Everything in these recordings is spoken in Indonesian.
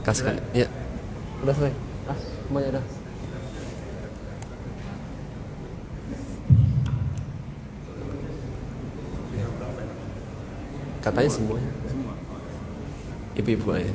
Kaskan. Ya. Udah selesai. Semuanya udah. Katanya semuanya. Ibu-ibu aja.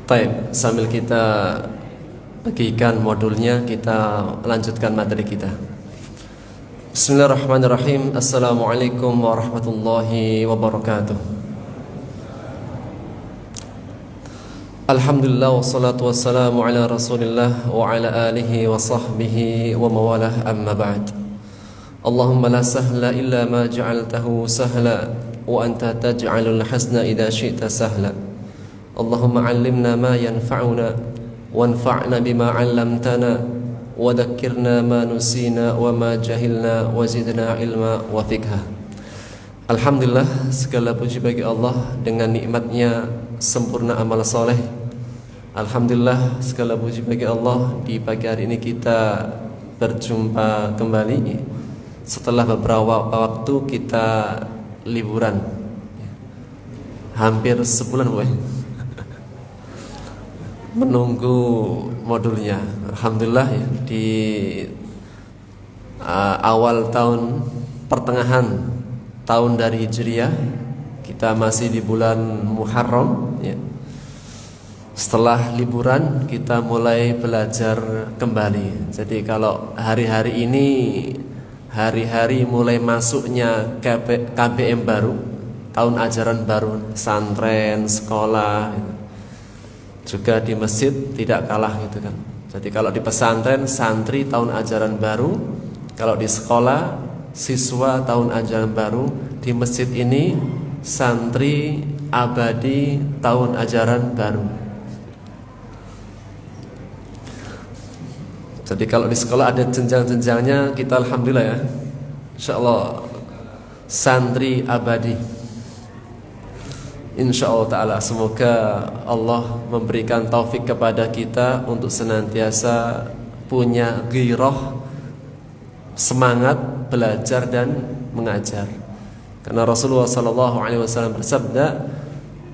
Baik, sambil kita bagikan modulnya, kita lanjutkan materi kita. Bismillahirrahmanirrahim. Assalamualaikum warahmatullahi wabarakatuh. Alhamdulillah wassalatu wassalamu ala Rasulillah wa ala alihi wa sahbihi wa mawalah, amma ba'd. Allahumma la sahla illa ma ja'altahu sahla wa anta taj'alul hasna idza syi'ta sahla. Allahumma 'allimna ma yanfa'una wanfa'na bima 'allamtana wa dhakkirna ma nusina wa ma jahilna wa zidna ilma wa fiqha. Alhamdulillah, segala puji bagi Allah, dengan nikmatnya sempurna amal soleh. Alhamdulillah, segala puji bagi Allah, di pagi hari ini kita berjumpa kembali setelah beberapa waktu kita liburan, hampir sebulan menunggu modulnya. Alhamdulillah ya, di awal tahun, pertengahan tahun dari Hijriah, kita masih di bulan Muharram ya. Setelah liburan kita mulai belajar kembali. Jadi kalau hari-hari ini hari-hari mulai masuknya KBM baru, tahun ajaran baru, pesantren, sekolah gitu. Juga di masjid tidak kalah gitu kan. Jadi kalau di pesantren santri tahun ajaran baru, kalau di sekolah siswa tahun ajaran baru, di masjid ini santri abadi tahun ajaran baru. Jadi kalau di sekolah ada jenjang-jenjangnya, kita alhamdulillah ya, insyaallah santri abadi. InsyaAllah ta'ala, semoga Allah memberikan taufik kepada kita untuk senantiasa punya ghirah, semangat belajar dan mengajar. Karena Rasulullah SAW bersabda,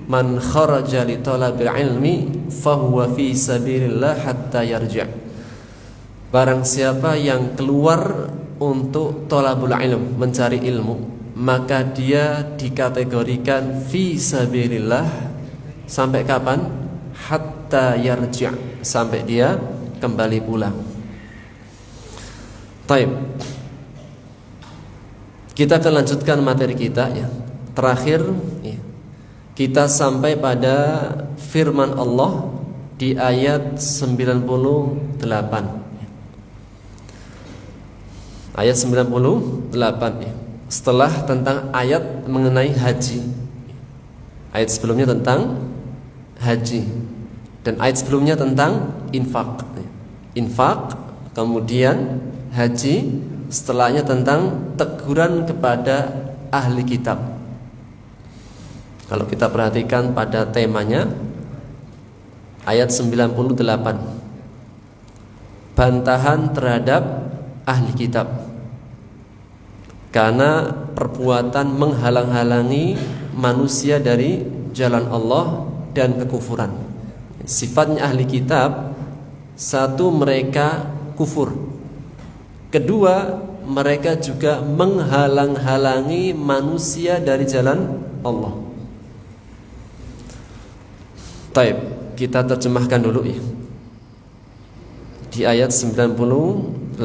"Man kharaja li talabil ilmi fahuwa fi sabilillah hatta yarji'." Barang siapa yang keluar untuk talabul ilm, mencari ilmu, maka dia dikategorikan fi sabilillah sampai kapan? Hatta yarji', sampai dia kembali pulang. Taib. Kita akan lanjutkan materi kita ya. Terakhir ya, kita sampai pada firman Allah di ayat 98. Ayat 98 ya. Setelah tentang ayat mengenai haji. Ayat sebelumnya tentang haji dan ayat sebelumnya tentang infak. Infak, kemudian haji, setelahnya tentang teguran kepada ahli kitab. Kalau kita perhatikan pada temanya ayat 98, bantahan terhadap ahli kitab karena perbuatan menghalang-halangi manusia dari jalan Allah dan kekufuran. Sifatnya ahli kitab, satu, mereka kufur. Kedua, mereka juga menghalang-halangi manusia dari jalan Allah. Taib, kita terjemahkan dulu ya. Di ayat 98.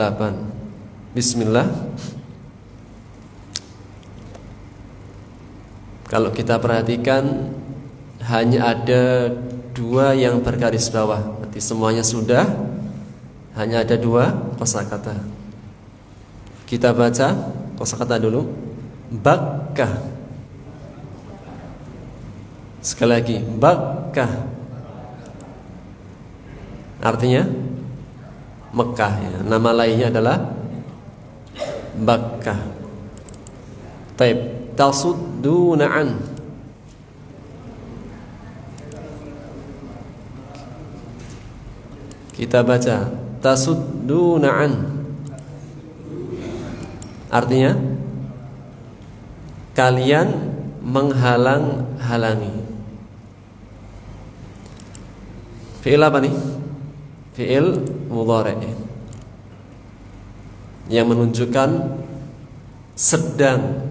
Bismillah. Kalau kita perhatikan hanya ada dua yang bergaris bawah. Berarti semuanya sudah. Hanya ada dua kosakata. Kita baca kosakata dulu. Bakkah. Sekali lagi, Bakkah. Artinya Mekah ya. Nama lainnya adalah Bakkah. Taib, tasudduna'an. Kita baca tasudduna'an. Artinya kalian menghalang-halangi. Fi'il apa nih? Fi'il mudhari' yang menunjukkan sedang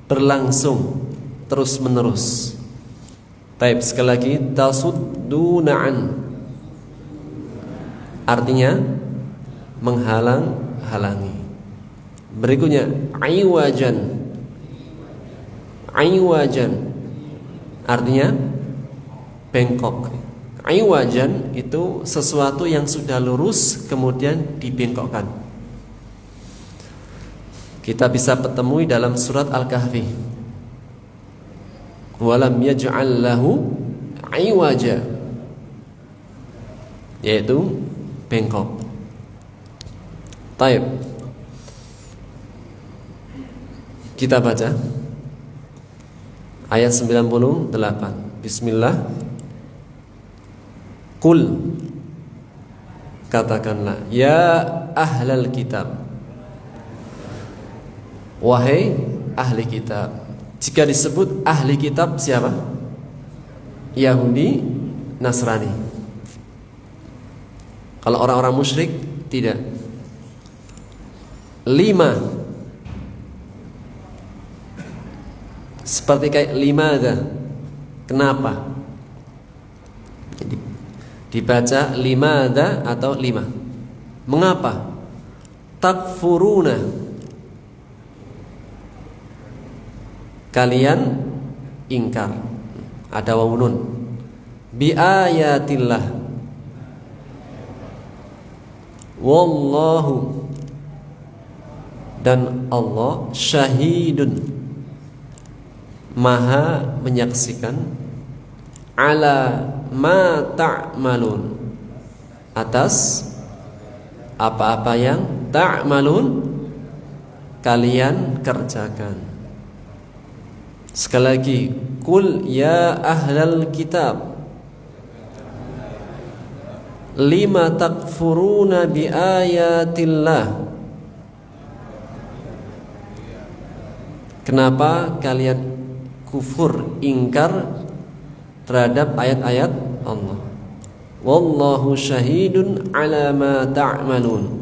berlangsung terus menerus. Taib, sekali lagi tasudduna'an. Artinya menghalang-halangi. Berikutnya aiwajan. Aiwajan artinya bengkok. Aiwajan itu sesuatu yang sudah lurus kemudian dibengkokkan. Kita bisa temui dalam surat Al-Kahfi. Walam yaj'al lahu aiwaja, yaitu bengkok. Taib, kita baca ayat 98. Bismillah. Qul, katakanlah, ya ahlal kitab, wahai ahli kitab. Jika disebut ahli kitab siapa? Yahudi, Nasrani. Kalau orang-orang musyrik tidak. 5 seperti kayak limadha. Kenapa? Jadi dibaca limadha atau 5. Mengapa? Takfuruna, kalian ingkar. Ada wawu nun. Bi ayatillah, wallahu, dan Allah syahidun, maha menyaksikan, ala ma ta'malun, atas apa-apa yang ta'malun kalian kerjakan. Sekali lagi, qul ya ahlal kitab, lima takfuruna bi ayatillah. Kenapa kalian kufur, ingkar terhadap ayat-ayat Allah? Wallahu syahidun ala ma ta'malun.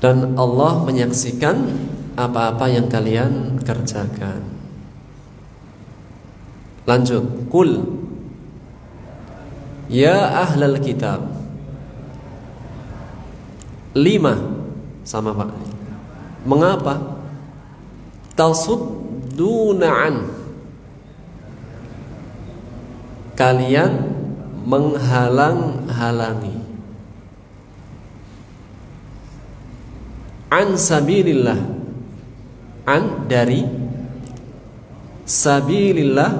Dan Allah menyaksikan apa-apa yang kalian kerjakan. Lanjut, qul ya ahlal kitab. 5 sama Pak. Mengapa? Tasudduna'an, kalian menghalang-halangi, an sabilillah, an dari, sabilillah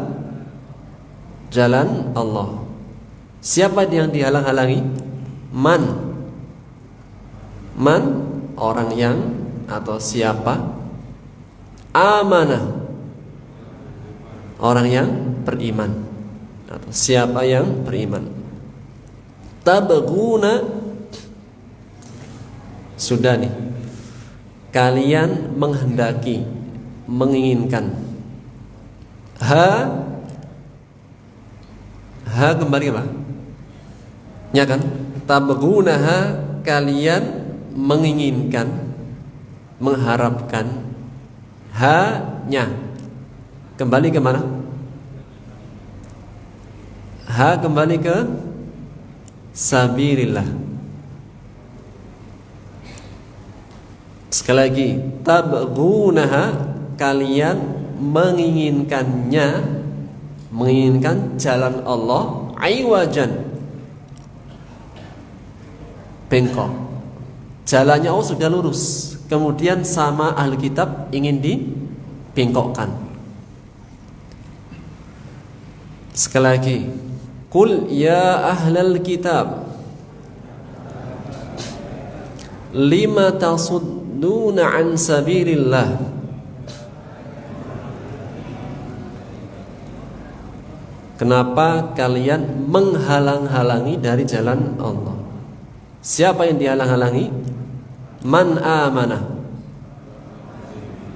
jalan Allah. Siapa yang dihalang-halangi? Man orang yang atau siapa? Amanah, orang yang beriman atau siapa yang beriman. Tabghuna, sudah nih, kalian menghendaki, menginginkan. Ha kembali apa? Ya kan? Tabghunaha, kalian menginginkan, mengharapkan. Ha-nya kembali ke mana? Ha kembali ke sabilillah. Sekali lagi, tabghunaha, kalian menginginkannya, menginginkan jalan Allah, aiwajan, bengkok. Jalannya Allah sudah lurus, kemudian sama ahli kitab ingin dibengkokkan. Sekali lagi, qul ya ahlal kitab lima tasudduna an sabilillah. Kenapa kalian menghalang-halangi dari jalan Allah? Siapa yang dihalang-halangi? Man amanah,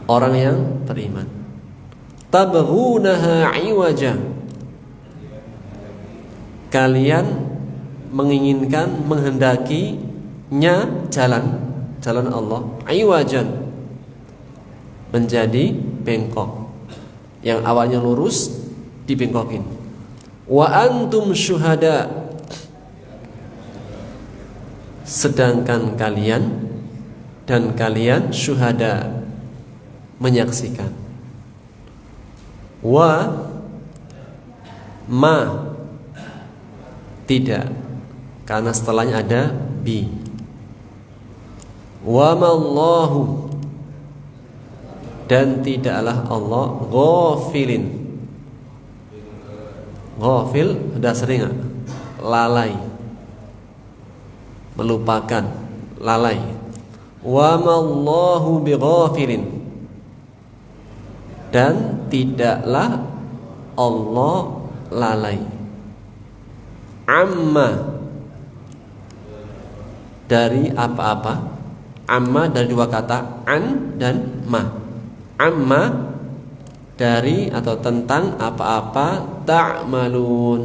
orang yang beriman. Tabghunaha iwaja, kalian menginginkan, menghendakinya jalan Allah, iwajan, menjadi bengkok. Yang awalnya lurus dibengkokin. Wa antum syuhada, sedangkan kalian dan kalian syuhada, menyaksikan. Wa ma, tidak, karena setelahnya ada bi. Wa mallahu, dan tidaklah Allah ghafilin. Ghafil sudah sering gak? Lalai, melupakan, lalai. Wa mallahu bighafilin, dan tidaklah Allah lalai. Amma, dari apa-apa. Amma dari dua kata, an dan ma. Amma dari atau tentang apa-apa, ta'malun,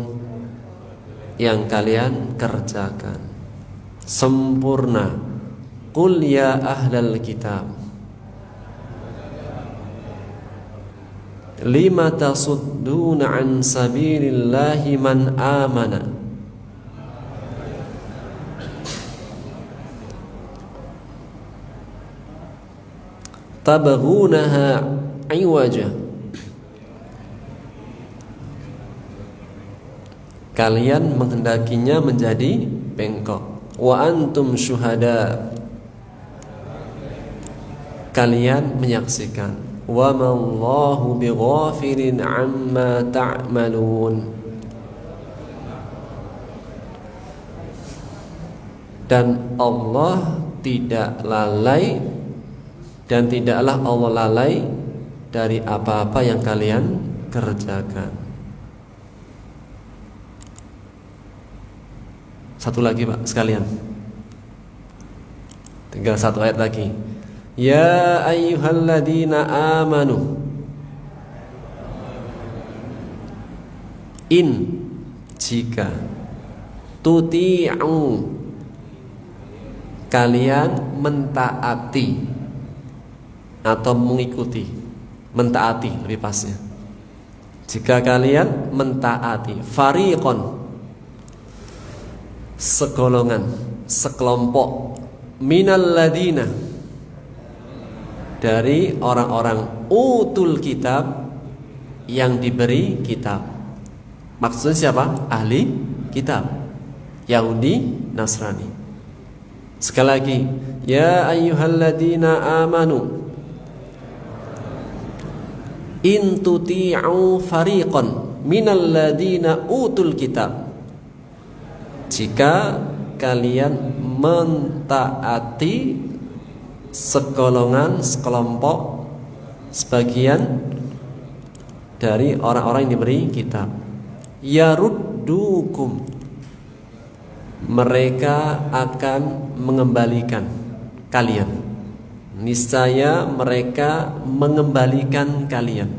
yang kalian kerjakan. Sempurna. Qul ya ahlal kitab lima tasudduna an sabilillahi man amana. Tabghunaha iwaja, kalian menghendakinya menjadi bengkok. Wa antum syuhada, kalian menyaksikan. Wa mallahu bighafilin amma ta'malun, dan Allah tidak lalai, dan tidaklah Allah lalai dari apa-apa yang kalian kerjakan. Satu lagi Pak sekalian, tinggal satu ayat lagi. Ya ayyuhalladzina amanu, in, jika, tuti'u, kalian mentaati atau mengikuti, mentaati lebih pasnya. Jika kalian mentaati, fariqon, segolongan, sekelompok, minal ladina, dari orang-orang utul kitab, yang diberi kitab. Maksudnya siapa? Ahli kitab, Yahudi, Nasrani. Sekali lagi, ya ayyuhalladzina amanu in tuti'u fariqan minal ladzina utul kitab. Jika kalian mentaati sekelompok, sebagian dari orang-orang yang diberi kitab, yaruddukum, mereka akan mengembalikan kalian. Niscaya mereka mengembalikan kalian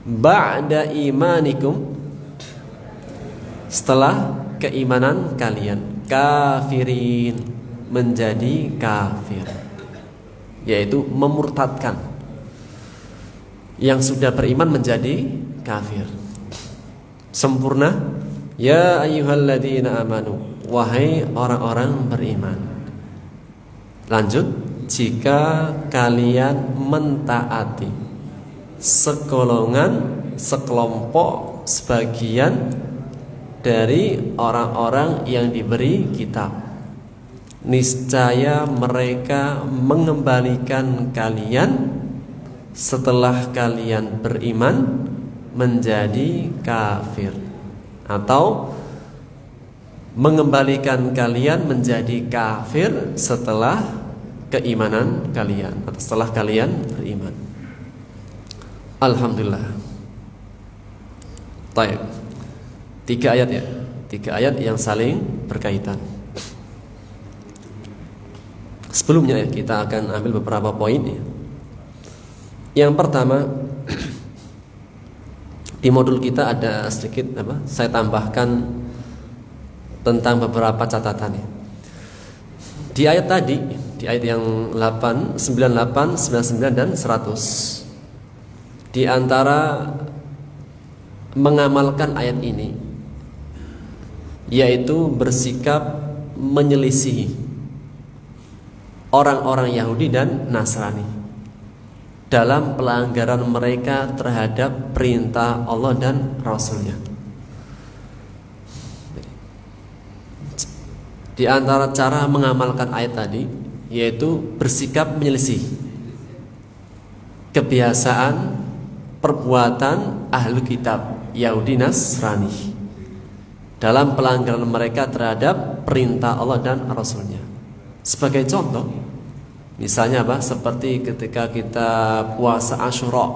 ba'da imanikum, setelah keimanan kalian, kafirin, menjadi kafir, yaitu memurtadkan yang sudah beriman menjadi kafir. Sempurna. Ya ayyuhalladzina amanu, wahai orang-orang beriman. Lanjut, jika kalian mentaati sekelompok, sebagian dari orang-orang yang diberi kitab, niscaya mereka mengembalikan kalian setelah kalian beriman menjadi kafir, atau mengembalikan kalian menjadi kafir setelah keimanan kalian, atau setelah kalian beriman. Alhamdulillah. Baik. 3 ayat ya. 3 ayat yang saling berkaitan. Sebelumnya kita akan ambil beberapa poin ya. Yang pertama, di modul kita ada sedikit saya tambahkan tentang beberapa catatan ya. Di ayat tadi, di ayat yang 8, 98, 99 dan 100. Di antara mengamalkan ayat ini, yaitu bersikap menyelisihi orang-orang Yahudi dan Nasrani dalam pelanggaran mereka terhadap perintah Allah dan Rasulnya. Di antara cara mengamalkan ayat tadi, yaitu bersikap menyelisih kebiasaan perbuatan ahli kitab Yahudi Nasrani dalam pelanggaran mereka terhadap perintah Allah dan Rasulnya. Sebagai contoh, misalnya seperti ketika kita puasa Asyura,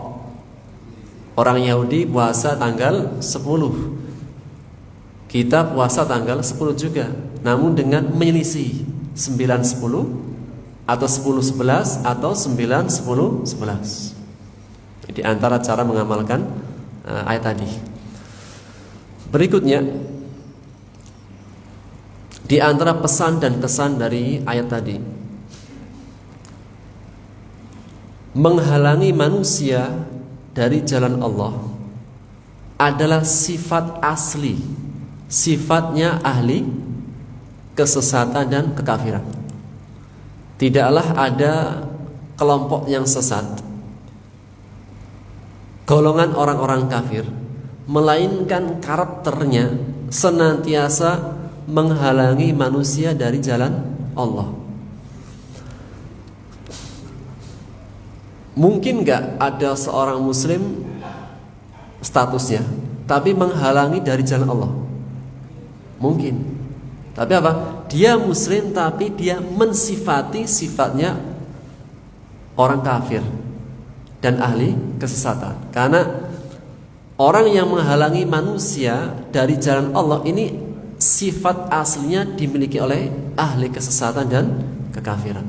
orang Yahudi puasa tanggal 10, kita puasa tanggal 10 juga, namun dengan menyelisih 9-10 atau 10-11 atau 9-10-11. Di antara cara mengamalkan ayat tadi. Berikutnya, di antara pesan dan kesan dari ayat tadi, menghalangi manusia dari jalan Allah adalah sifat asli, sifatnya ahli kesesatan dan kekafiran. Tidaklah ada kelompok yang sesat, golongan orang-orang kafir, melainkan karakternya senantiasa menghalangi manusia dari jalan Allah. Mungkin gak ada seorang muslim statusnya tapi menghalangi dari jalan Allah? Mungkin. Tapi apa? Dia muslim tapi dia mensifati sifatnya orang kafir dan ahli kesesatan. Karena orang yang menghalangi manusia dari jalan Allah ini sifat aslinya dimiliki oleh ahli kesesatan dan kekafiran.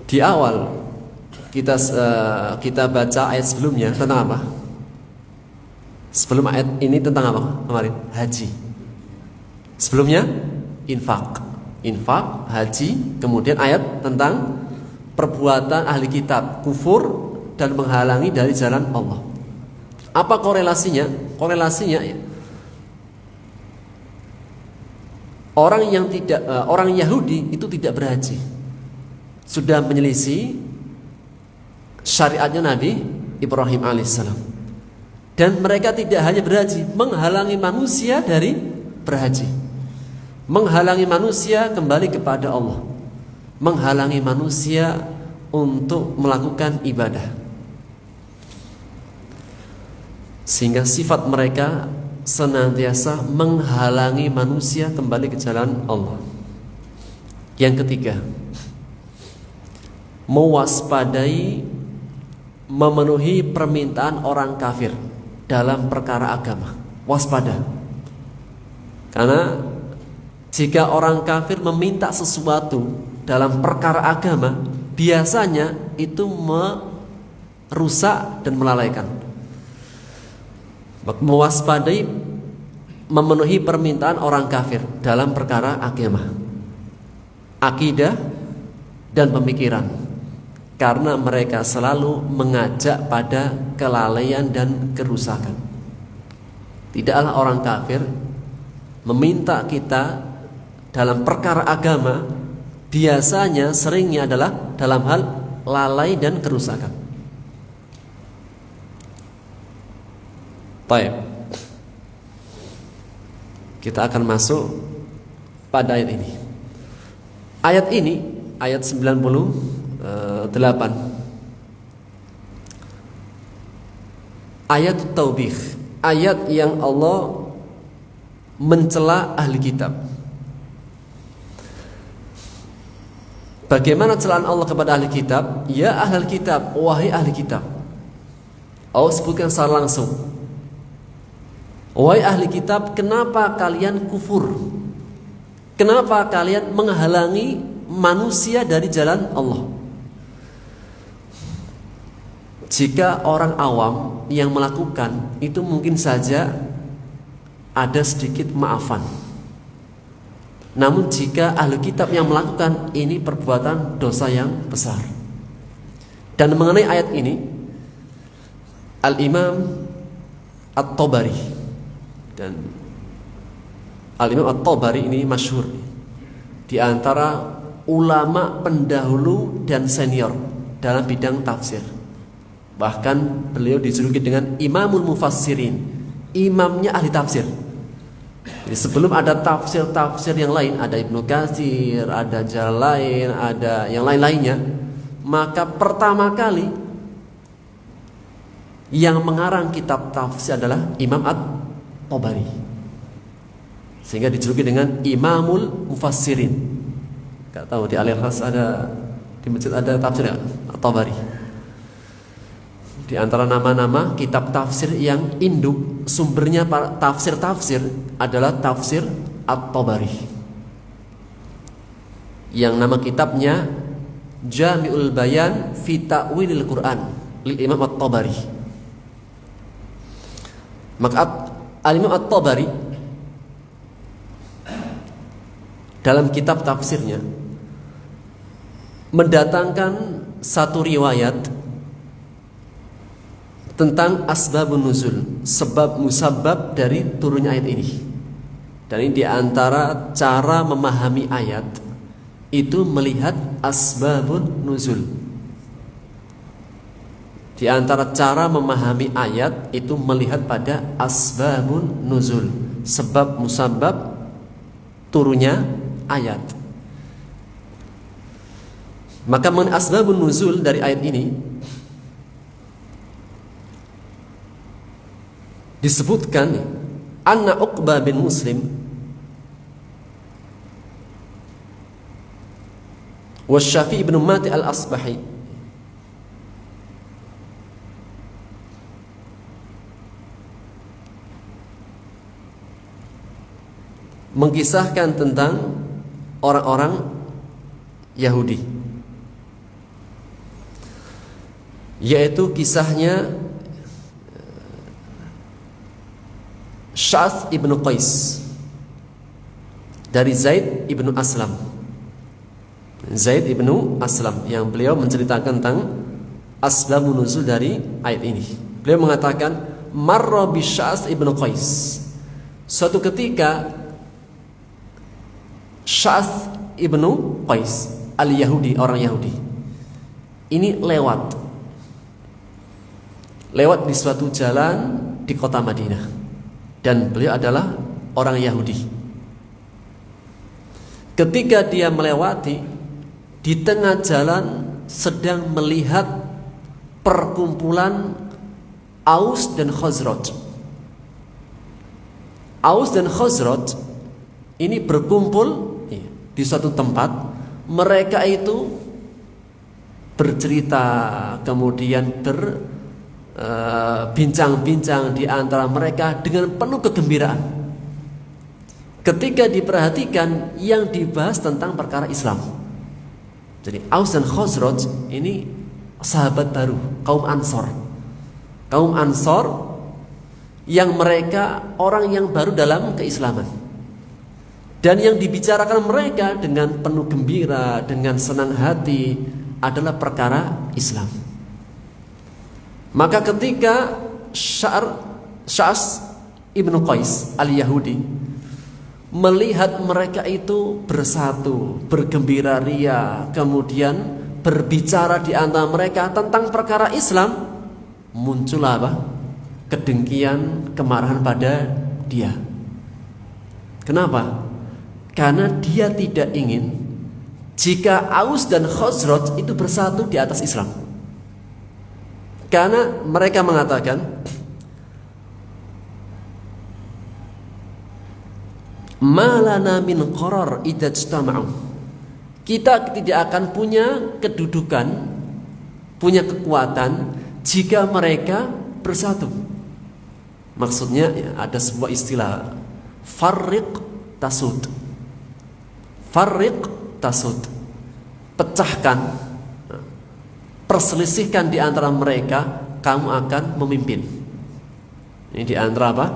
Di awal kita baca ayat sebelumnya tentang apa? Sebelum ayat ini tentang apa kemarin? Haji. Sebelumnya infak, haji. Kemudian ayat tentang perbuatan ahli kitab, kufur dan menghalangi dari jalan Allah. Apa korelasinya? Korelasinya Orang Yahudi itu tidak berhaji, sudah menyelisih syariatnya Nabi Ibrahim alaihissalam. Dan mereka tidak hanya berhaji, menghalangi manusia dari berhaji, menghalangi manusia kembali kepada Allah, menghalangi manusia untuk melakukan ibadah. Sehingga sifat mereka senantiasa menghalangi manusia kembali ke jalan Allah. Yang ketiga, mewaspadai, memenuhi permintaan orang kafir dalam perkara agama. Waspada. Karena jika orang kafir meminta sesuatu dalam perkara agama, biasanya itu merusak dan melalaikan. Mewaspadai, memenuhi permintaan orang kafir dalam perkara agama, akidah dan pemikiran, karena mereka selalu mengajak pada kelalaian dan kerusakan. Tidaklah orang kafir meminta kita dalam perkara agama, biasanya seringnya adalah dalam hal lalai dan kerusakan. Baik, kita akan masuk pada ayat ini. Ayat ini, ayat 98, ayat taubih, ayat yang Allah mencela ahli kitab. Bagaimana celaan Allah kepada ahli kitab? Ya ahli kitab, wahai ahli kitab. Allah sebutkan secara langsung, wahai ahli kitab, kenapa kalian kufur? Kenapa kalian menghalangi manusia dari jalan Allah? Jika orang awam yang melakukan itu mungkin saja ada sedikit maafan. Namun jika ahli kitab yang melakukan, ini perbuatan dosa yang besar. Dan mengenai ayat ini, Al-Imam At-Tabari, dan Al-Imam At-Tabari ini masyhur di antara ulama pendahulu dan senior dalam bidang tafsir. Bahkan beliau dijuluki dengan Imamul Mufassirin, imamnya ahli tafsir. Jadi sebelum ada tafsir-tafsir yang lain, ada Ibnu Katsir, ada Jalalain, ada yang lain-lainnya, maka pertama kali yang mengarang kitab tafsir adalah Imam At-Tabari. Sehingga dijuluki dengan Imamul Mufassirin. Enggak tahu di Al-Ikhlas ada, di masjid ada tafsir At-Tabari. Di antara nama-nama kitab tafsir yang induk sumbernya para tafsir-tafsir adalah tafsir At-Tabari, yang nama kitabnya Jami'ul Bayan fi Ta'wilil Quran lil Imam At-Tabari. Maka Al-Imam At-Tabari dalam kitab tafsirnya mendatangkan satu riwayat tentang asbabun nuzul, sebab musabab dari turunnya ayat ini. Dan ini diantara cara memahami ayat itu melihat asbabun nuzul. Di antara cara memahami ayat itu melihat pada asbabun nuzul, sebab musabab turunnya ayat. Maka mengenai asbabun nuzul dari ayat ini disebutkan anna Uqbah bin Muslim wa Syafi'i bin Mati al-Asbahi mengkisahkan tentang orang-orang Yahudi, yaitu kisahnya Sya'ath ibnu Qais dari Zaid ibnu Aslam. Zaid ibnu Aslam yang beliau menceritakan tentang asbabun nuzul dari ayat ini. Beliau mengatakan marra bi Sya'ath ibnu Qais. Suatu ketika Sya'ath ibnu Qais al-Yahudi, orang Yahudi. Ini lewat di suatu jalan di kota Madinah, dan beliau adalah orang Yahudi. Ketika dia melewati, di tengah jalan sedang melihat perkumpulan Aus dan Khazraj. Aus dan Khazraj ini berkumpul di suatu tempat. Mereka itu bercerita, kemudian bincang-bincang di antara mereka dengan penuh kegembiraan. Ketika diperhatikan, yang dibahas tentang perkara Islam. Jadi Aus dan Khazraj ini sahabat baru, kaum Ansor. Kaum Ansor yang mereka orang yang baru dalam keislaman. Dan yang dibicarakan mereka dengan penuh gembira, dengan senang hati adalah perkara Islam. Maka ketika Sya'ath ibnu Qais al-Yahudi melihat mereka itu bersatu, bergembira ria, kemudian berbicara di antara mereka tentang perkara Islam, muncul apa? Kedengkian, kemarahan pada dia. Kenapa? Karena dia tidak ingin jika Aus dan Khazraj itu bersatu di atas Islam. Karena mereka mengatakan, malana min qarar idza ijtama'u. Kita tidak akan punya kedudukan, punya kekuatan jika mereka bersatu. Maksudnya ada sebuah istilah farriq tasud. Farriq tasud, pecahkan, perselisihkan di antara mereka, kamu akan memimpin. Ini di antara apa?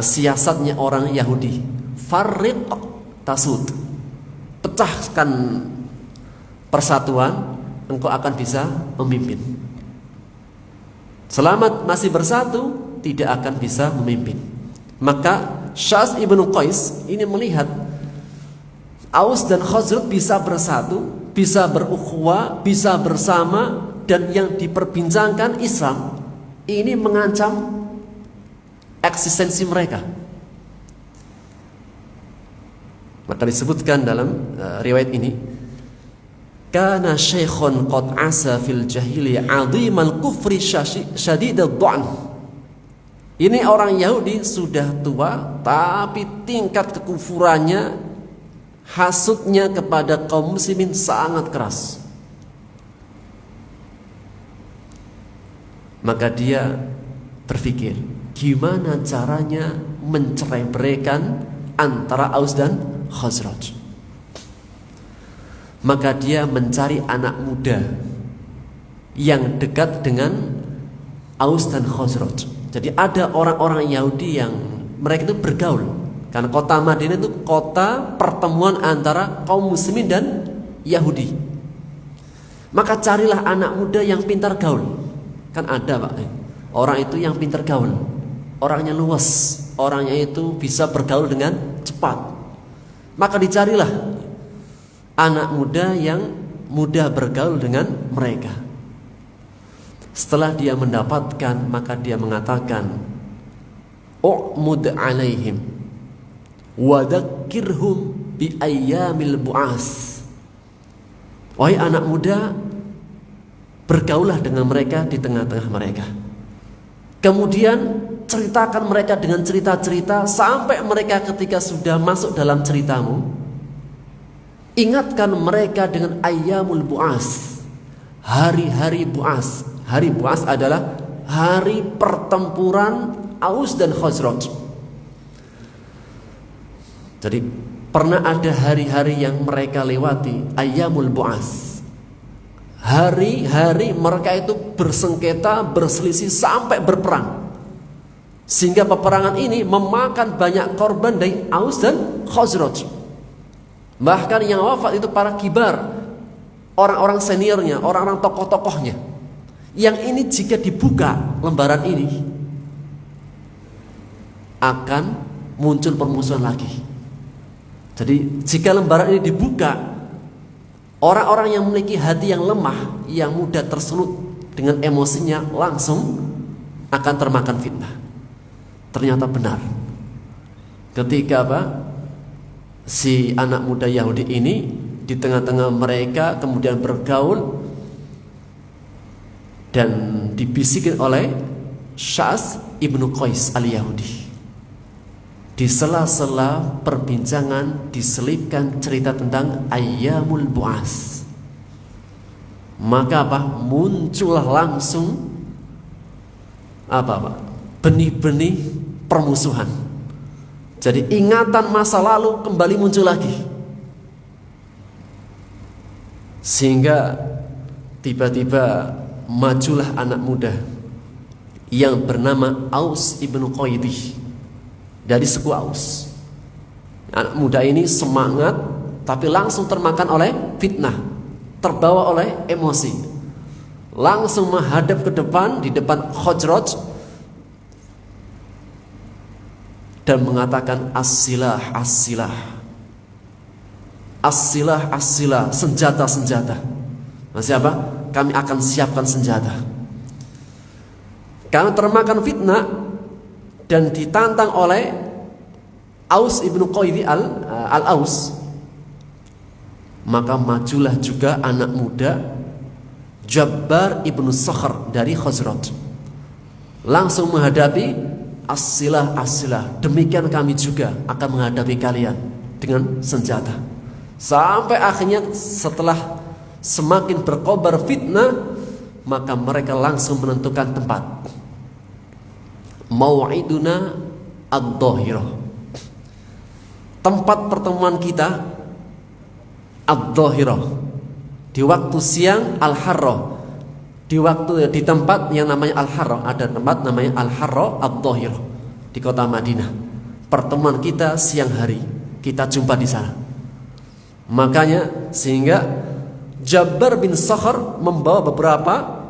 Siasatnya orang Yahudi. Farriq tasud, pecahkan persatuan, engkau akan bisa memimpin. Selama masih bersatu, tidak akan bisa memimpin. Maka Sya'ath ibnu Qais ini melihat Aus dan Khazraj bisa bersatu, bisa berukhuwah, bisa bersama, dan yang diperbincangkan Islam. Ini mengancam eksistensi mereka. Maka disebutkan dalam riwayat ini, kana syaikhun qad asa fil jahiliyah 'azimal kufri syadidad du'an. Ini orang Yahudi sudah tua, tapi tingkat kekufurannya, hasutnya kepada kaum muslimin sangat keras. Maka dia berpikir, gimana caranya mencerai-beraikan antara Aus dan Khazraj. Maka dia mencari anak muda yang dekat dengan Aus dan Khazraj. Jadi ada orang-orang Yahudi yang mereka itu bergaul. Karena kota Madinah itu kota pertemuan antara kaum muslimin dan Yahudi. Maka carilah anak muda yang pintar gaul. Kan ada Pak, orang itu yang pintar gaul, orangnya luas, orangnya itu bisa bergaul dengan cepat. Maka dicarilah anak muda yang mudah bergaul dengan mereka. Setelah dia mendapatkan, maka dia mengatakan, u'mud alaihim wadzakkirhum bi ayyamil bu'as. Wahai anak muda, bergaulah dengan mereka di tengah-tengah mereka. Kemudian ceritakan mereka dengan cerita-cerita sampai mereka ketika sudah masuk dalam ceritamu, ingatkan mereka dengan ayyamul bu'as, hari-hari bu'as. Hari bu'as adalah hari pertempuran Aus dan Khazraj. Jadi pernah ada hari-hari yang mereka lewati, ayyamul bu'as. Hari-hari mereka itu bersengketa, berselisih sampai berperang. Sehingga peperangan ini memakan banyak korban dari Aus dan Khazraj. Bahkan yang wafat itu para kibar, orang-orang seniornya, orang-orang tokoh-tokohnya. Yang ini jika dibuka lembaran ini, akan muncul permusuhan lagi. Jadi jika lembaran ini dibuka, orang-orang yang memiliki hati yang lemah, yang mudah tersulut dengan emosinya, langsung akan termakan fitnah. Ternyata benar. Ketika si anak muda Yahudi ini di tengah-tengah mereka kemudian bergaul dan dibisikin oleh Sya'as ibnu Qais al-Yahudi. Di sela-sela perbincangan diselipkan cerita tentang Ayyamul Bu'ats. Maka muncullah langsung benih-benih permusuhan. Jadi ingatan masa lalu kembali muncul lagi. Sehingga tiba-tiba majulah anak muda yang bernama Aus ibnu Qaidih dari suku Aus. Anak muda ini semangat, tapi langsung termakan oleh fitnah, terbawa oleh emosi. Langsung menghadap ke depan, di depan Khazraj, dan mengatakan as-silah, as-silah, as-silah, as-silah, senjata, senjata. Masih kami akan siapkan senjata. Karena termakan fitnah dan ditantang oleh Aus ibnu Qaidih al-Aus, maka majulah juga anak muda Jabbar ibnu Sakhr dari Khazraj, langsung menghadapi as-silah, as-silah. Demikian kami juga akan menghadapi kalian dengan senjata. Sampai akhirnya setelah semakin berkobar fitnah, maka mereka langsung menentukan tempat. Mau'iduna ad-dhahirah, tempat pertemuan kita ad-dhahirah, di waktu siang al-harrah, di tempat yang namanya al-harrah. Ada tempat namanya al-harrah ad-dhahirah di kota Madinah. Pertemuan kita siang hari, kita jumpa di sana. Makanya sehingga Jabbar bin Sakhr membawa beberapa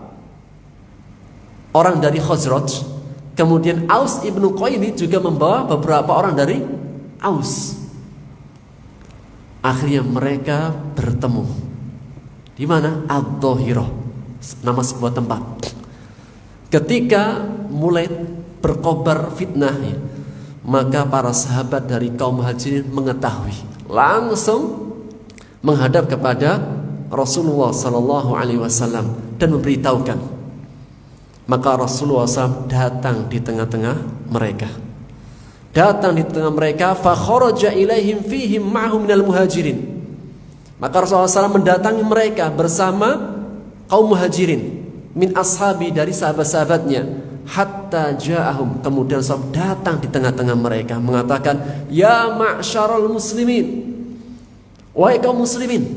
orang dari Khazraj. Kemudian Aus ibnu Qaidih juga membawa beberapa orang dari Aus. Akhirnya mereka bertemu di mana? Ad-Dhahirah, nama sebuah tempat. Ketika mulai berkobar fitnah, maka para sahabat dari kaum Muhajirin mengetahui, langsung menghadap kepada Rasulullah sallallahu alaihi wasallam dan memberitahukan. Maka Rasulullah SAW datang di tengah-tengah mereka. Datang di tengah mereka, fa kharaja ilaihim fihim ma'hum minal muhajirin. Maka Rasulullah SAW mendatangi mereka bersama kaum muhajirin, min ashabi, dari sahabat-sahabatnya, hatta ja'ahum. Kemudian SAW datang di tengah-tengah mereka mengatakan, ya ma'syarul muslimin, wahai kaum muslimin,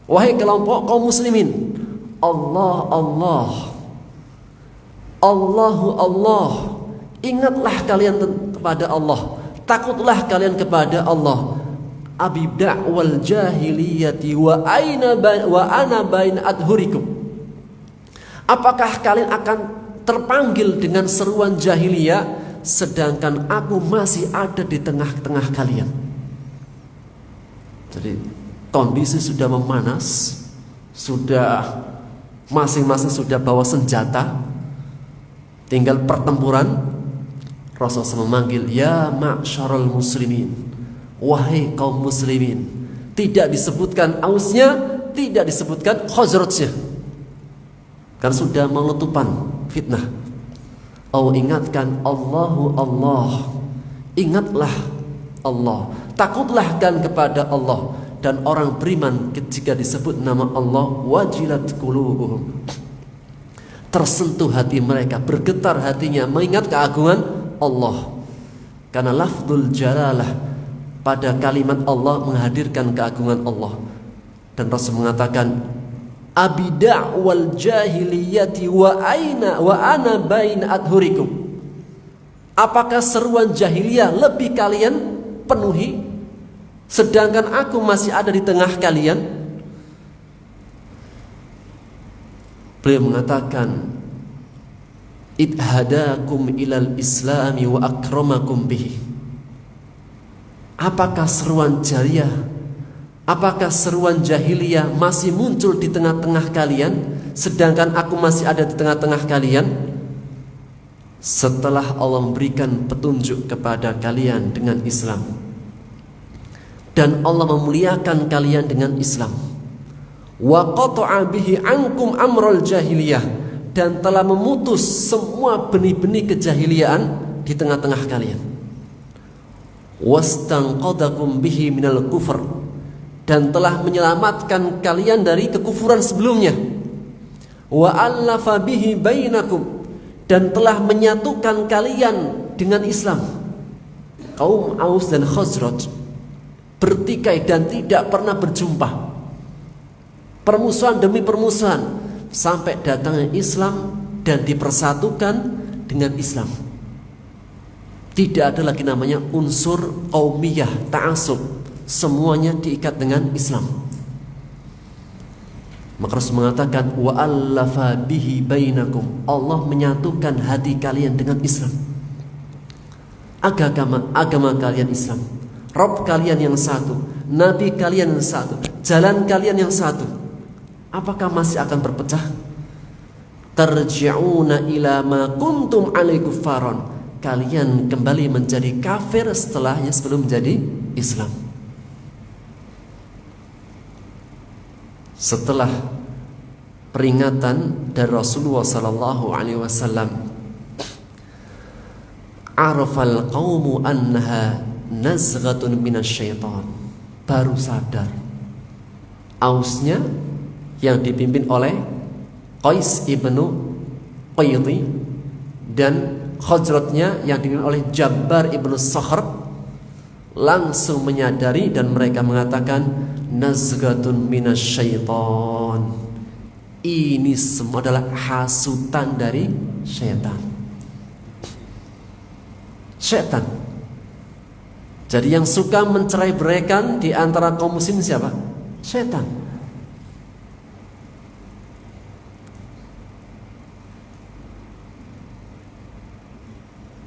wahai kelompok kaum muslimin, Allah, Allah, Allahu Allah, ingatlah kalian kepada Allah, takutlah kalian kepada Allah. Abida wal jahiliyati wa ana bain adhurikum. Apakah kalian akan terpanggil dengan seruan jahiliyah sedangkan aku masih ada di tengah-tengah kalian? Jadi kondisi sudah memanas, sudah masing-masing sudah bawa senjata, tinggal pertempuran. Rasulullah memanggil, ya ma'syarul muslimin, wahai kaum muslimin. Tidak disebutkan Ausnya, tidak disebutkan Khazrajnya, karena sudah menutupan fitnah. Oh, ingatkan Allahu Allah, ingatlah Allah, takutlah kan kepada Allah. Dan orang beriman jika disebut nama Allah, wajilat qulubuhum, tersentuh hati mereka, bergetar hatinya mengingat keagungan Allah. Karena lafzul jalalah, pada kalimat Allah menghadirkan keagungan Allah. Dan Rasul mengatakan, abida wal jahiliyati wa ana bain adhurikum. Apakah seruan jahiliyah lebih kalian penuhi sedangkan aku masih ada di tengah kalian? Beliau mengatakan, idhadakum ilal islami wa akramakum bihi. Apakah seruan jahiliyah, apakah seruan jahiliyah masih muncul di tengah-tengah kalian, sedangkan aku masih ada di tengah-tengah kalian? Setelah Allah memberikan petunjuk kepada kalian dengan Islam, dan Allah memuliakan kalian dengan Islam, wa qata'a bihi ankum amral jahiliyah, dan telah memutus semua benih-benih kejahiliaan di tengah-tengah kalian, wastanqadakum bihi minal kufr, dan telah menyelamatkan kalian dari kekufuran sebelumnya, wa allafa bihi bainakum, dan telah menyatukan kalian dengan Islam. Kaum Aus dan Khazraj bertikai dan tidak pernah berjumpa, permusuhan demi permusuhan, sampai datangnya Islam dan dipersatukan dengan Islam. Tidak ada lagi namanya unsur qaumiyah, ta'assub, semuanya diikat dengan Islam. Maka Rasul mengatakan wa allafa bihi bainakum, Allah menyatukan hati kalian dengan Islam. Agama kalian Islam, Rabb kalian yang satu, Nabi kalian yang satu, jalan kalian yang satu. Apakah masih akan berpecah? Tarji'una ila ma kuntum alaihi kuffaran, kalian kembali menjadi kafir setelahnya sebelum menjadi Islam. Setelah peringatan dari Rasulullah sallallahu alaihi wasallam, arafal qaumu annaha nazghatun minasyaitan, baru sadar Ausnya yang dipimpin oleh Qais ibnu Qayti dan Khazrajnya yang dipimpin oleh Jabbar ibnu Sakhr langsung menyadari dan mereka mengatakan nazghatun minasyaitan, ini semua adalah hasutan dari syaitan. Syaitan. Jadi yang suka mencerai-beraikan di antara kaum muslimin siapa? Syaitan.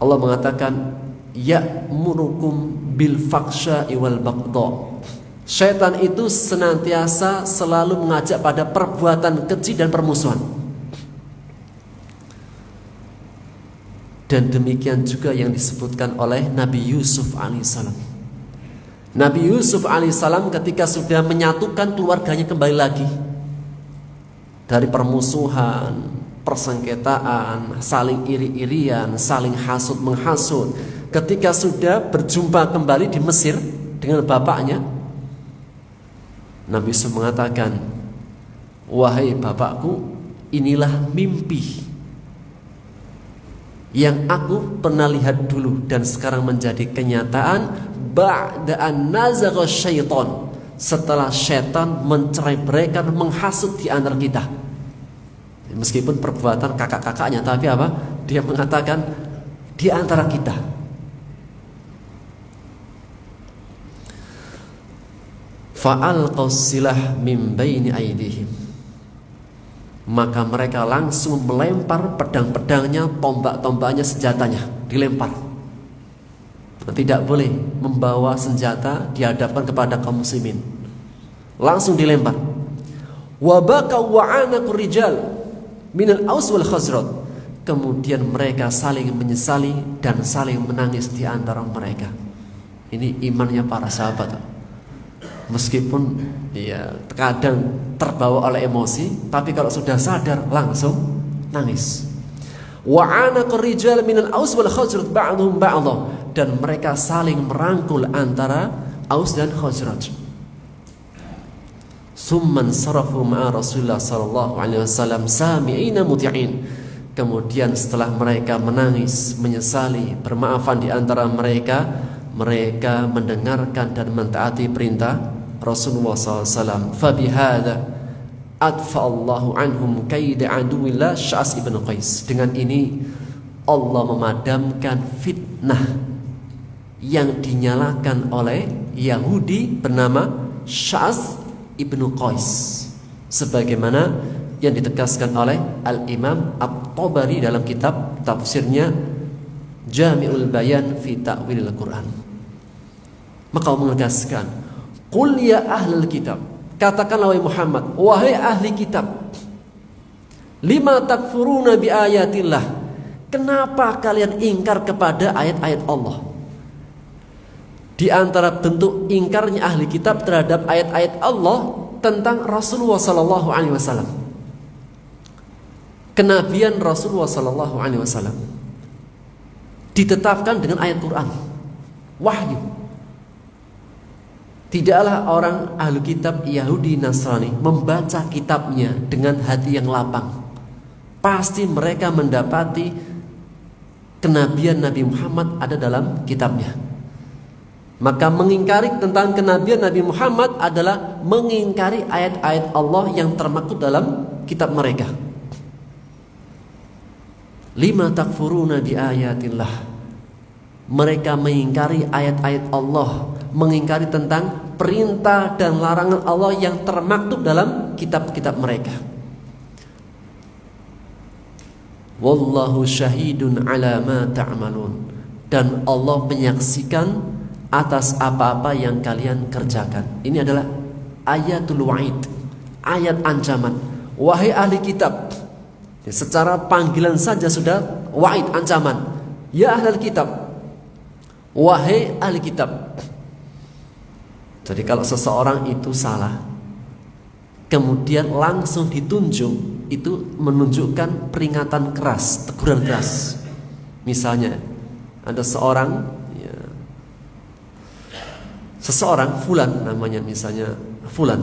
Allah mengatakan ya'murukum bil fakhsya'i wal baghdha. Syaitan itu senantiasa selalu mengajak pada perbuatan keji dan permusuhan. Dan demikian juga yang disebutkan oleh Nabi Yusuf alaihissalam. Nabi Yusuf alaihissalam ketika sudah menyatukan keluarganya kembali lagi dari permusuhan, persengketaan, saling iri-irian, saling hasud menghasut, ketika sudah berjumpa kembali di Mesir dengan bapaknya, Nabi Yusuf mengatakan, wahai bapakku, inilah mimpi yang aku pernah lihat dulu dan sekarang menjadi kenyataan, ba'da an nazagha syaitan, setelah syaitan mencerai-beraikan, menghasut di antara kita. Meskipun perbuatan kakak-kakaknya, tapi apa? Dia mengatakan di antara kita. Fa'alqaus silah min baini aydihim, maka mereka langsung melempar pedang-pedangnya, tombak-tombaknya, senjatanya dilempar. Tidak boleh membawa senjata dihadapkan kepada kaum muslimin, langsung dilempar. Wa baka wa'anakur rijal minal Aus wal Khazraj, kemudian mereka saling menyesali dan saling menangis di antara mereka. Ini imannya para sahabat. Meskipun ya kadang terbawa oleh emosi, tapi kalau sudah sadar langsung nangis. Wa'anakur rijal minal Aus wal Khazraj ba'dhum ba'dha, dan mereka saling merangkul antara Aus dan Khazraj. Summan sarafu ma'a Rasulullah sallallahu alaihi wasallam sami'ina muti'in, kemudian setelah mereka menangis, menyesali, bermaafan di antara mereka, mereka mendengarkan dan mentaati perintah Rasulullah SAW. Fabihada adfa'allahu anhum kaida aduwillah Sya'as ibn Qais. Dengan ini Allah memadamkan fitnah yang dinyalakan oleh Yahudi bernama Sya'as ibn Qais, sebagaimana yang ditegaskan oleh Al-Imam At-Tabari dalam kitab tafsirnya Jami'ul Bayan fi Ta'wilil Quran. Maka Allah menegaskan, qul ya ahlal kitab, katakanlah wahai Muhammad, wahai ahli kitab, lima takfuruna bi ayatillah, kenapa kalian ingkar kepada ayat-ayat Allah? Di antara bentuk ingkarnya ahli kitab terhadap ayat-ayat Allah tentang Rasulullah sallallahu alaihi wasallam, kenabian Rasulullah sallallahu alaihi wasallam ditetapkan dengan ayat Quran, wahyu. Tidaklah orang ahli kitab Yahudi Nasrani membaca kitabnya dengan hati yang lapang. Pasti mereka mendapati kenabian Nabi Muhammad ada dalam kitabnya. Maka mengingkari tentang kenabian Nabi Muhammad adalah mengingkari ayat-ayat Allah yang termaktub dalam kitab mereka. Lima takfuruna bi ayatillah, mereka mengingkari ayat-ayat Allah, mengingkari tentang perintah dan larangan Allah yang termaktub dalam kitab-kitab mereka. Wallahu syahidun ala ma ta'malun, dan Allah menyaksikan atas apa-apa yang kalian kerjakan. Ini adalah ayatul wa'id, ayat ancaman. Wahai ahli kitab, secara panggilan saja sudah wa'id, ancaman. Ya ahli kitab, wahai ahli kitab. Jadi kalau seseorang itu salah, kemudian langsung ditunjuk, itu menunjukkan peringatan keras, teguran keras. Misalnya ada seseorang fulan, namanya misalnya fulan,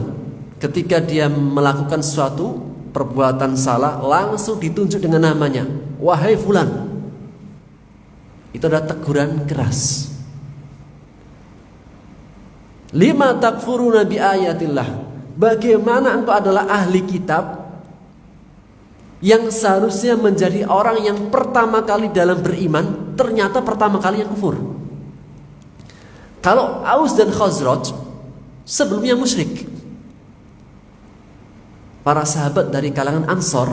ketika dia melakukan suatu perbuatan salah langsung ditunjuk dengan namanya, wahai fulan. Itu adalah teguran keras. Lima takfuruna bi ayatillah, bagaimana engkau adalah ahli kitab yang seharusnya menjadi orang yang pertama kali dalam beriman, ternyata pertama kali yang kufur. Kalau Aus dan Khazraj sebelumnya musyrik, para sahabat dari kalangan Ansor,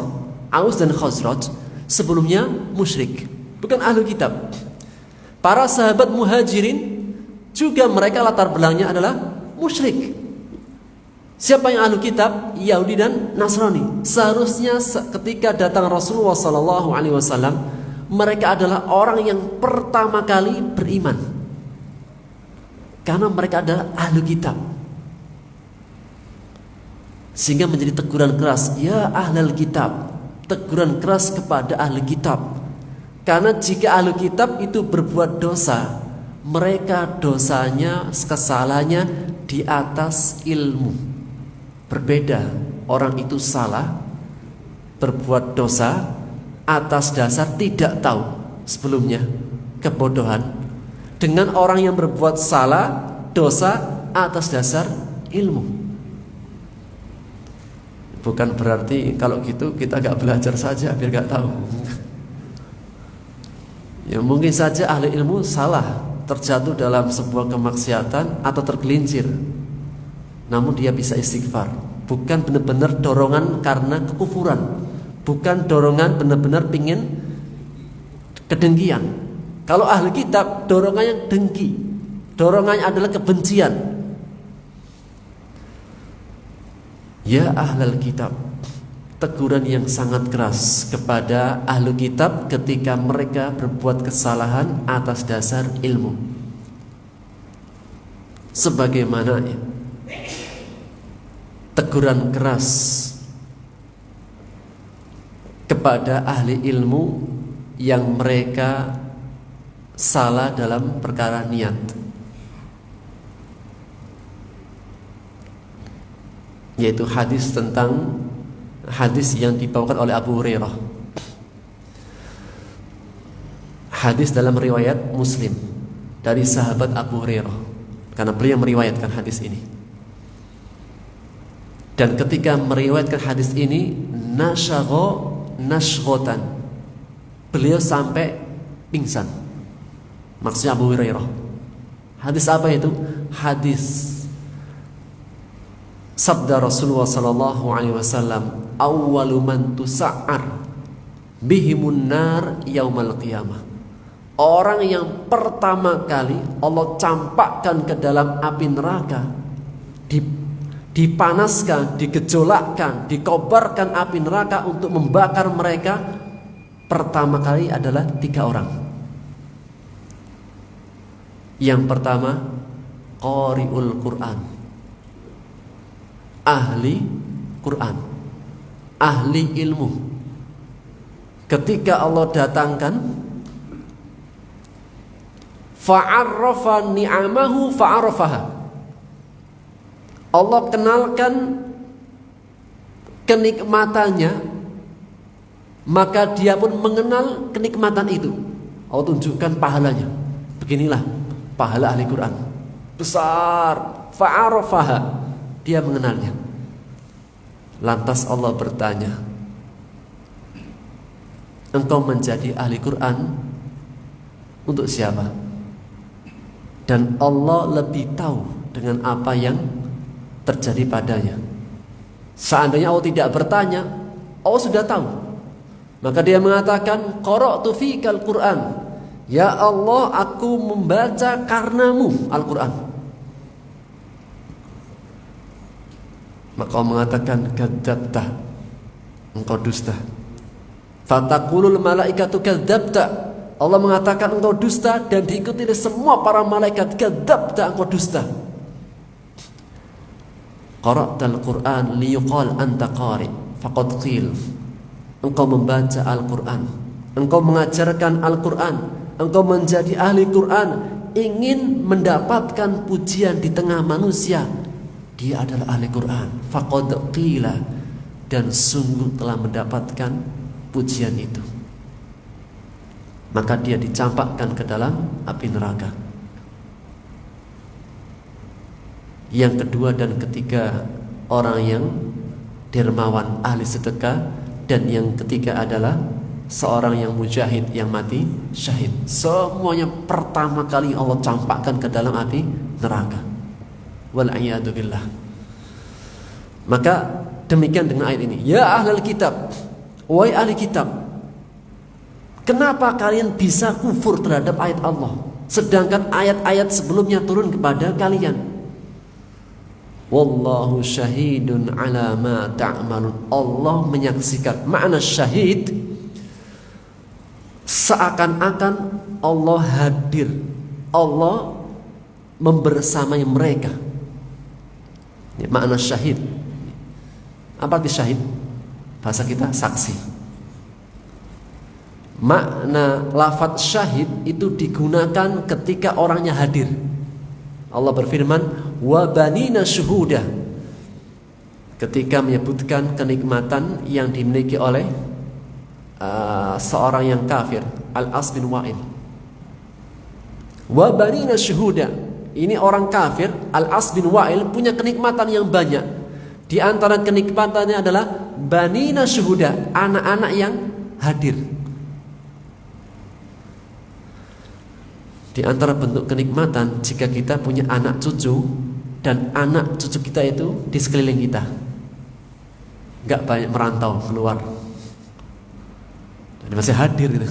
Aus dan Khazraj sebelumnya musyrik, bukan ahli kitab. Para sahabat Muhajirin juga mereka latar belakangnya adalah musyrik. Siapa yang ahli kitab? Yahudi dan Nasrani. Seharusnya ketika datang Rasulullah SAW, mereka adalah orang yang pertama kali beriman, karena mereka adalah ahli kitab. Sehingga menjadi teguran keras, ya ahlal kitab, teguran keras kepada ahli kitab. Karena jika ahli kitab itu berbuat dosa, mereka dosanya, kesalahannya di atas ilmu. Berbeda, orang itu salah, berbuat dosa atas dasar tidak tahu sebelumnya, kebodohan, dengan orang yang berbuat salah, dosa atas dasar ilmu. Bukan berarti kalau gitu kita gak belajar saja biar gak tahu. Ya mungkin saja ahli ilmu salah, terjatuh dalam sebuah kemaksiatan atau tergelincir, namun dia bisa istighfar. Bukan benar-benar dorongan karena kekufuran, bukan dorongan benar-benar pingin kedengkian. Kalau ahli kitab dorongannya dengki, dorongannya adalah kebencian. Ya ahlal kitab, teguran yang sangat keras kepada ahli kitab ketika mereka berbuat kesalahan atas dasar ilmu. Sebagaimana teguran keras kepada ahli ilmu yang mereka salah dalam perkara niat. Yaitu hadis yang dibawakan oleh Abu Hurairah. Hadis dalam riwayat Muslim dari sahabat Abu Hurairah, karena beliau meriwayatkan hadis ini. Dan ketika meriwayatkan hadis ini, nashghotan, beliau sampai pingsan. Maksudnya Abu Hurairah. Hadis apa itu? Hadis sabda Rasulullah sallallahu alaihi wasallam, awwalu man tusa'ar bihimun nar yaumal qiyamah. Orang yang pertama kali Allah campakkan ke dalam api neraka, dipanaskan, digejolakkan, dikobarkan api neraka untuk membakar mereka, pertama kali adalah 3 orang. Yang pertama, qari'ul Quran, ahli Quran, ahli ilmu. Ketika Allah datangkan, fa'arrafa ni'amahu fa'arrafaha, Allah kenalkan kenikmatannya, maka dia pun mengenal kenikmatan itu. Allah tunjukkan pahalanya. Beginilah pahala ahli Quran, besar. Fa'arrafaha, dia mengenalnya. Lantas Allah bertanya, engkau menjadi ahli Quran untuk siapa? Dan Allah lebih tahu dengan apa yang terjadi padanya. Seandainya Allah tidak bertanya, Allah sudah tahu. Maka dia mengatakan, qara'tu fikal Quran, ya Allah, aku membaca karenamu Al-Quran. Maka Allah mengatakan, kadzabta, engkau dusta. Fataqulul malaikatu kadzabta, Allah mengatakan engkau dusta, dan diikuti oleh semua para malaikat, kadzabta, engkau dusta. Qara'tal Qur'an liyuqal anta qari' faqad qil, engkau membaca Al-Quran, engkau mengajarkan Al-Quran, engkau menjadi ahli Quran, ingin mendapatkan pujian di tengah manusia, dia adalah ahli Quran. Faqad qila, dan sungguh telah mendapatkan pujian itu. Maka dia dicampakkan ke dalam api neraka. Yang kedua dan ketiga, orang yang dermawan, ahli sedekah. Dan yang ketiga adalah seorang yang mujahid, yang mati syahid. Semuanya pertama kali Allah campakkan ke dalam api neraka. Wal'iyadu billah. Maka demikian dengan ayat ini. Ya ahlal kitab, wahai ahli kitab, kenapa kalian bisa kufur terhadap ayat Allah, sedangkan ayat-ayat sebelumnya turun kepada kalian? Wallahu syahidun ala ma ta'malun. Allah menyaksikan. Makna syahid, seakan-akan Allah hadir, Allah membersamai mereka. Ini makna syahid. Apa arti syahid? Bahasa kita saksi. Makna lafaz syahid itu digunakan ketika orangnya hadir. Allah berfirman, wa banina syuhuda, ketika menyebutkan kenikmatan yang dimiliki oleh seorang yang kafir, Al-As bin Wa'il. Wa banina syuhuda, ini orang kafir, Al-As bin Wa'il punya kenikmatan yang banyak. Di antara kenikmatannya adalah banina syuhuda, anak-anak yang hadir. Di antara bentuk kenikmatan jika kita punya anak cucu, dan anak cucu kita itu di sekeliling kita, nggak banyak merantau keluar, dan masih hadir gitu.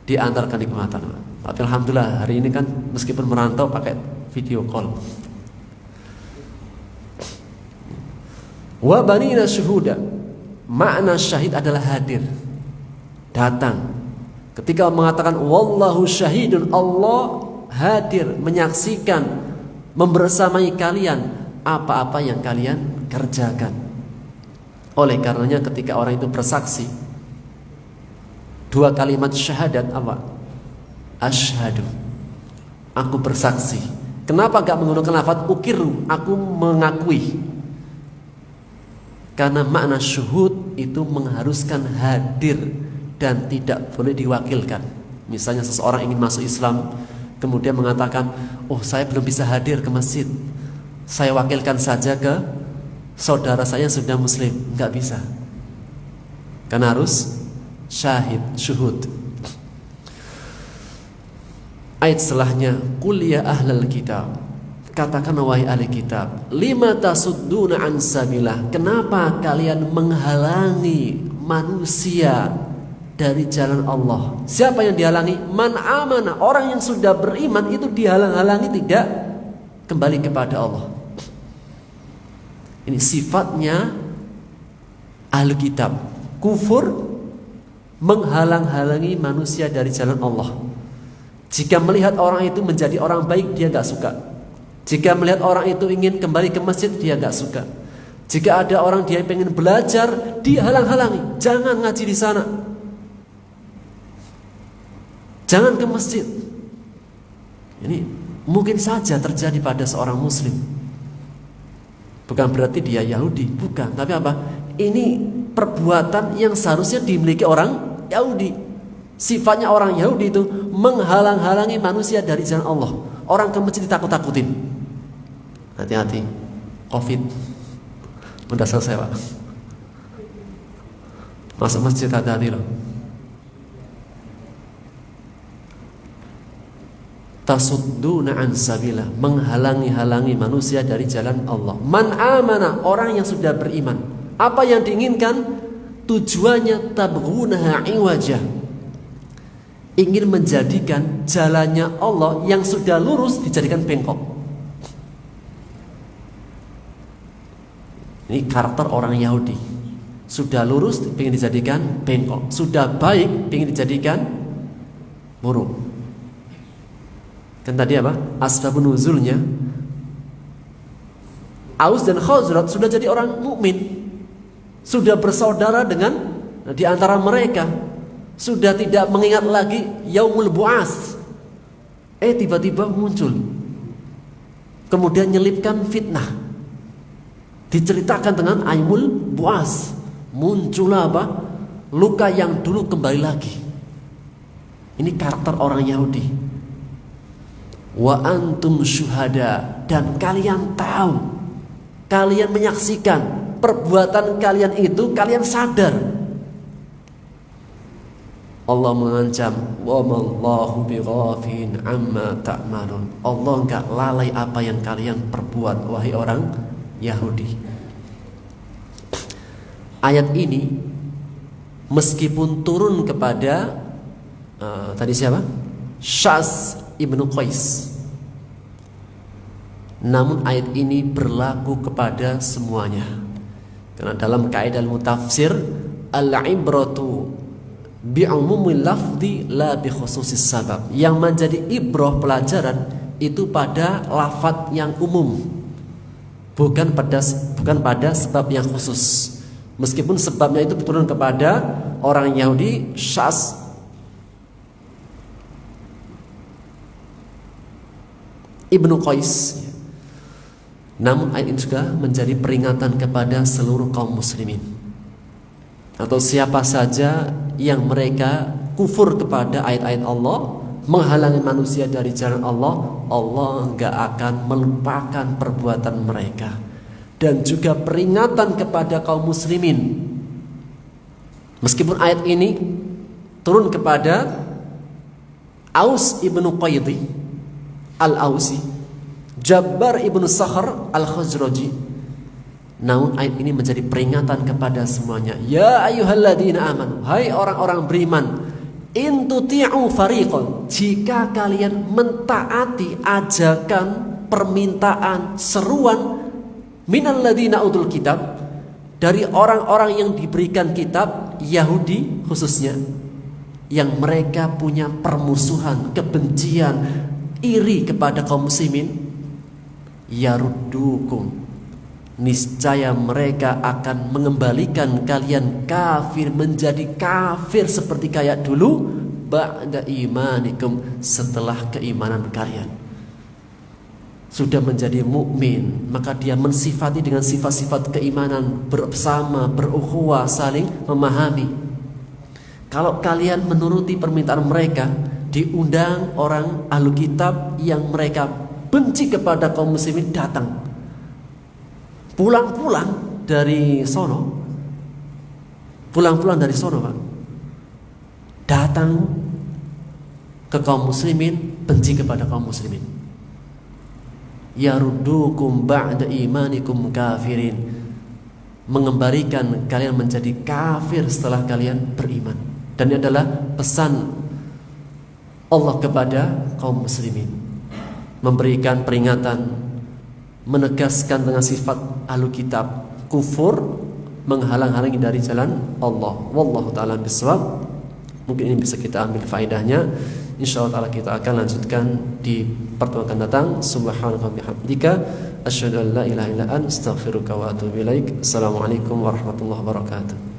Di antara kenikmatan. Tapi alhamdulillah hari ini kan meskipun merantau pakai video call. Wa banina syuhuda, makna syahid adalah hadir, datang. Ketika mengatakan wallahu syahidun, Allah hadir, menyaksikan, membersamai kalian apa-apa yang kalian kerjakan. Oleh karenanya ketika orang itu bersaksi, 2 kalimat syahadat apa? Asyhadu, aku bersaksi. Kenapa gak menggunakan lafaz ukiru, aku mengakui? Karena makna syuhud itu mengharuskan hadir dan tidak boleh diwakilkan. Misalnya seseorang ingin masuk Islam, kemudian mengatakan, oh saya belum bisa hadir ke masjid, saya wakilkan saja ke saudara saya sudah muslim. Enggak bisa, karena harus syahid, syuhud. Ayat setelahnya, qul ya ahlal kitab, katakan wahai ahli kitab, lima tasudduna an sabilah, kenapa kalian menghalangi manusia dari jalan Allah. Siapa yang dihalangi? Man amana, orang yang sudah beriman itu dihalang-halangi tidak kembali kepada Allah. Ini sifatnya ahli kitab. Kufur menghalang-halangi manusia dari jalan Allah. Jika melihat orang itu menjadi orang baik, dia gak suka. Jika melihat orang itu ingin kembali ke masjid, dia gak suka. Jika ada orang dia pengen belajar, dia halang-halangi. Jangan ngaji di sana, jangan ke masjid. Ini mungkin saja terjadi pada seorang muslim. Bukan berarti dia Yahudi, bukan. Tapi apa? Ini perbuatan yang seharusnya dimiliki orang Yahudi. Sifatnya orang Yahudi itu menghalang-halangi manusia dari jalan Allah. Orang ke masjid ditakut-takutin. Hati-hati, COVID udah selesai Pak. Masuk masjid hati-hati loh. Tasudduna an sabillah, menghalangi-halangi manusia dari jalan Allah. Man amana, orang yang sudah beriman. Apa yang diinginkan? Tujuannya tabghunaha iwajah, ingin menjadikan jalannya Allah yang sudah lurus dijadikan bengkok. Ini karakter orang Yahudi. Sudah lurus ingin dijadikan bengkok, sudah baik ingin dijadikan buruk. Kan tadi apa? Asbabun nuzulnya Aus dan Khazraj sudah jadi orang mukmin, sudah bersaudara dengan di antara mereka, sudah tidak mengingat lagi yaumul bu'ats. Tiba-tiba muncul, kemudian nyelipkan fitnah, diceritakan dengan yaumul bu'ats. Muncul apa? Luka yang dulu kembali lagi. Ini karakter orang Yahudi. Wa antum syuhada, dan kalian tahu, kalian menyaksikan perbuatan kalian itu, kalian sadar. Allah mengancam, wa mallahu bighafilin amma ta'malun. Allah enggak lalai apa yang kalian perbuat, wahai orang Yahudi. Ayat ini meskipun turun kepada tadi siapa? Syaz Ibnu Qais, namun ayat ini berlaku kepada semuanya. Karena dalam kaidah ilmu tafsir, al-ibratu bi'umumil lafzi la bi khususis sabab. Yang menjadi ibrah pelajaran itu pada lafaz yang umum, bukan pada sebab yang khusus. Meskipun sebabnya itu turun kepada orang Yahudi, Syaz Ibnu Qais, namun ayat ini juga menjadi peringatan kepada seluruh kaum muslimin, atau siapa saja yang mereka kufur kepada ayat-ayat Allah, menghalangi manusia dari jalan Allah, Allah enggak akan melupakan perbuatan mereka. Dan juga peringatan kepada kaum muslimin. Meskipun ayat ini turun kepada Aus ibnu Qaidi al-Ausi, Jabbar ibnu Sakhr al-Khazraji, namun ayat ini menjadi peringatan kepada semuanya. Ya ayyuhalladzina amanu, hai orang-orang beriman, in tuti'u fariqan, jika kalian mentaati ajakan, permintaan, seruan minal ladzina utul kitab, dari orang-orang yang diberikan kitab, Yahudi khususnya, yang mereka punya permusuhan, kebencian, iri kepada kaum muslimin, yaruddukum, niscaya mereka akan mengembalikan kalian kafir, menjadi kafir seperti kayak dulu, ba'da imanikum, setelah keimanan kalian. Sudah menjadi mukmin, maka dia mensifati dengan sifat-sifat keimanan, bersama, berukhuwah, saling memahami. Kalau kalian menuruti permintaan mereka, diundang orang ahlu kitab yang mereka benci kepada kaum muslimin datang. Pulang-pulang dari sono, Pak, datang ke kaum muslimin, benci kepada kaum muslimin. Yaruddukum ba'da imanikum kafirin, mengembalikan kalian menjadi kafir setelah kalian beriman. Dan ini adalah pesan Allah kepada kaum muslimin, memberikan peringatan, menegaskan dengan sifat ahlu kitab kufur, menghalang-halangi dari jalan Allah. Wallahu ta'ala bisawab. Mungkin ini bisa kita ambil faedahnya. InsyaAllah ta'ala kita akan lanjutkan di pertemuan akan datang. Subhanaka wa bihamdika asyhadu an la ilaha illa anta astaghfiruka wa atubu ilaik. Assalamualaikum warahmatullahi wabarakatuh.